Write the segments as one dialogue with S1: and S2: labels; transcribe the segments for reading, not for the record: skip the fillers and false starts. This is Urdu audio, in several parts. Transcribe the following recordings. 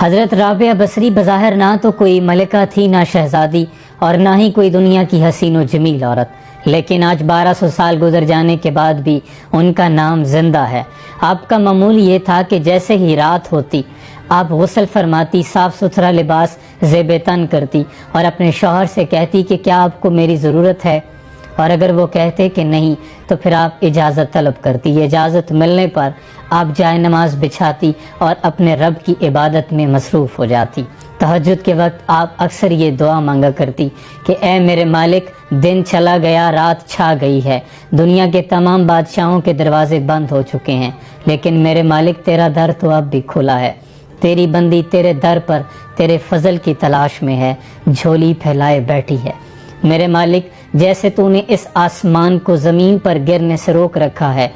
S1: حضرت رابعہ بصری بظاہر نہ تو کوئی ملکہ تھی، نہ شہزادی، اور نہ ہی کوئی دنیا کی حسین و جمیل عورت، لیکن آج 1200 سال گزر جانے کے بعد بھی ان کا نام زندہ ہے۔ آپ کا معمول یہ تھا کہ جیسے ہی رات ہوتی آپ غسل فرماتی، صاف ستھرا لباس زیب تن کرتی اور اپنے شوہر سے کہتی کہ کیا آپ کو میری ضرورت ہے، اور اگر وہ کہتے کہ نہیں تو پھر آپ اجازت طلب کرتی۔ اجازت ملنے پر آپ جائے نماز بچھاتی اور اپنے رب کی عبادت میں مصروف ہو جاتی۔ تہجد کے وقت آپ اکثر یہ دعا مانگا کرتی کہ اے میرے مالک، دن چلا گیا، رات چھا گئی ہے، دنیا کے تمام بادشاہوں کے دروازے بند ہو چکے ہیں، لیکن میرے مالک تیرا در تو اب بھی کھلا ہے، تیری بندی تیرے در پر تیرے فضل کی تلاش میں ہے، جھولی پھیلائے بیٹھی ہے۔ میرے مالک، جیسے تو نے اس آسمان کو زمین پر گرنے سے روک رکھا ہے،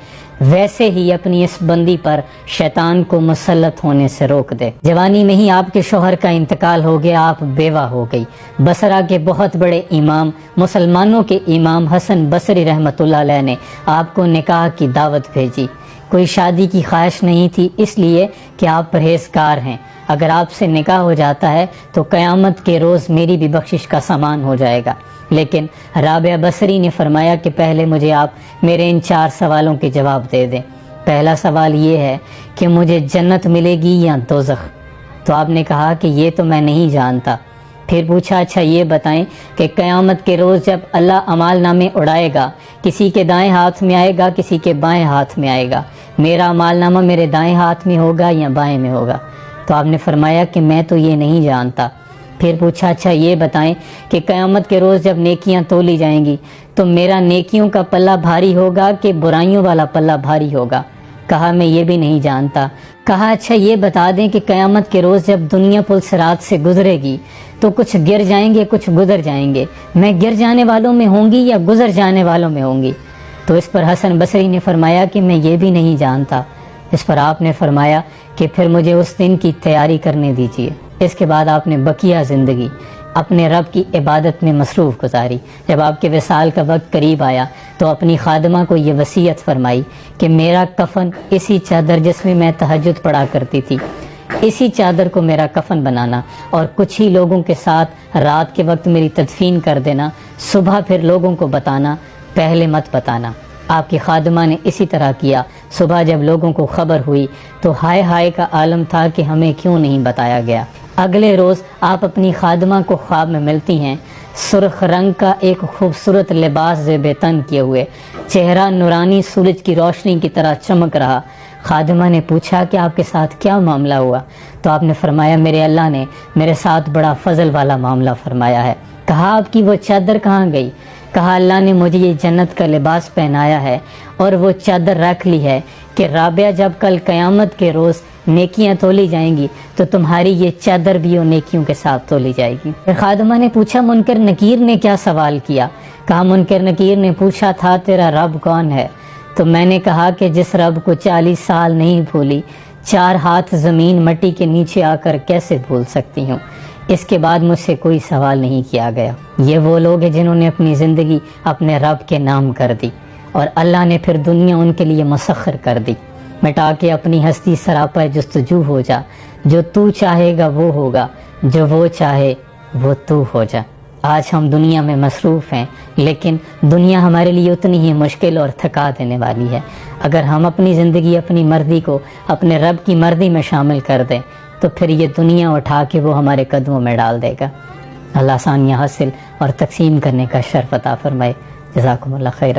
S1: ویسے ہی اپنی اس بندی پر شیطان کو مسلط ہونے سے روک دے۔ جوانی میں ہی آپ کے شوہر کا انتقال ہو گیا، آپ بیوہ ہو گئی۔ بصرہ کے بہت بڑے امام، مسلمانوں کے امام حسن بصری رحمۃ اللہ علیہ نے آپ کو نکاح کی دعوت بھیجی۔ کوئی شادی کی خواہش نہیں تھی، اس لیے کہ آپ پرہیزگار ہیں۔ اگر آپ سے نکاح ہو جاتا ہے تو قیامت کے روز میری بھی بخشش کا سامان ہو جائے گا۔ لیکن رابعہ بصری نے فرمایا کہ پہلے مجھے آپ میرے ان 4 سوالوں کے جواب دے دیں۔ پہلا سوال یہ ہے کہ مجھے جنت ملے گی یا دوزخ؟ تو آپ نے کہا کہ یہ تو میں نہیں جانتا۔ پھر پوچھا اچھا یہ بتائیں کہ قیامت کے روز جب اللہ اعمال نامے اڑائے گا، کسی کے دائیں ہاتھ میں آئے گا، کسی کے بائیں ہاتھ میں آئے گا، میرا اعمال نامہ میرے دائیں ہاتھ میں ہوگا یا بائیں میں ہوگا؟ تو آپ نے فرمایا کہ میں تو یہ نہیں جانتا۔ پھر پوچھا اچھا یہ بتائیں کہ قیامت کے روز جب نیکیاں تولی جائیں گی تو میرا نیکیوں کا پلہ بھاری ہوگا کہ برائیوں والا پلہ بھاری ہوگا؟ کہا میں یہ بھی نہیں جانتا۔ کہا اچھا یہ بتا دیں کہ قیامت کے روز جب دنیا پل صراط سے گزرے گی تو کچھ گر جائیں گے، کچھ گزر جائیں گے، میں گر جانے والوں میں ہوں گی یا گزر جانے والوں میں ہوں گی؟ تو اس پر حسن بصری نے فرمایا کہ میں یہ بھی نہیں جانتا۔ اس پر آپ نے فرمایا کہ پھر مجھے اس دن کی تیاری کرنے دیجیے۔ اس کے بعد آپ نے بقیہ زندگی اپنے رب کی عبادت میں مصروف گزاری۔ جب آپ کے وصال کا وقت قریب آیا تو اپنی خادمہ کو یہ وصیت فرمائی کہ میرا کفن اسی چادر جس میں میں تہجد پڑھا کرتی تھی، اسی چادر کو میرا کفن بنانا اور کچھ ہی لوگوں کے ساتھ رات کے وقت میری تدفین کر دینا، صبح پھر لوگوں کو بتانا، پہلے مت بتانا۔ آپ کی خادمہ نے اسی طرح کیا۔ صبح جب لوگوں کو خبر ہوئی تو ہائے ہائے کا عالم تھا کہ ہمیں کیوں نہیں بتایا گیا۔ اگلے روز آپ اپنی خادمہ کو خواب میں ملتی ہیں، سرخ رنگ کا ایک خوبصورت لباس زیب تن کیے ہوئے، چہرہ نورانی سورج کی روشنی کی طرح چمک رہا۔ خادمہ نے پوچھا کہ آپ کے ساتھ کیا معاملہ ہوا؟ تو آپ نے فرمایا میرے اللہ نے میرے ساتھ بڑا فضل والا معاملہ فرمایا ہے۔ کہا آپ کی وہ چادر کہاں گئی؟ کہا اللہ نے مجھے یہ جنت کا لباس پہنایا ہے اور وہ چادر رکھ لی ہے کہ رابعہ جب کل قیامت کے روز نیکیاں تولی جائیں گی تو تمہاری یہ چادر بھی وہ نیکیوں کے ساتھ تولی جائے گی۔ خادمہ نے پوچھا منکر نکیر نے کیا سوال کیا؟ کہا منکر نکیر نے پوچھا تھا تیرا رب کون ہے؟ تو میں نے کہا کہ جس رب کو 40 سال نہیں بھولی، 4 ہاتھ زمین مٹی کے نیچے آ کر کیسے بھول سکتی ہوں؟ اس کے بعد مجھ سے کوئی سوال نہیں کیا گیا۔ یہ وہ لوگ ہیں جنہوں نے اپنی زندگی اپنے رب کے نام کر دی اور اللہ نے پھر دنیا ان کے لیے مسخر کر دی۔ مٹا کے اپنی ہستی سراپا جستجو ہو جا، جو تو چاہے گا وہ ہوگا، جو وہ چاہے وہ تو ہو جا۔ آج ہم دنیا میں مصروف ہیں، لیکن دنیا ہمارے لیے اتنی ہی مشکل اور تھکا دینے والی ہے۔ اگر ہم اپنی زندگی اپنی مرضی کو اپنے رب کی مرضی میں شامل کر دیں تو پھر یہ دنیا اٹھا کے وہ ہمارے قدموں میں ڈال دے گا۔ اللہ آسانیاں حاصل اور تقسیم کرنے کا شرف عطا فرمائے۔ جزاکم اللہ خیر۔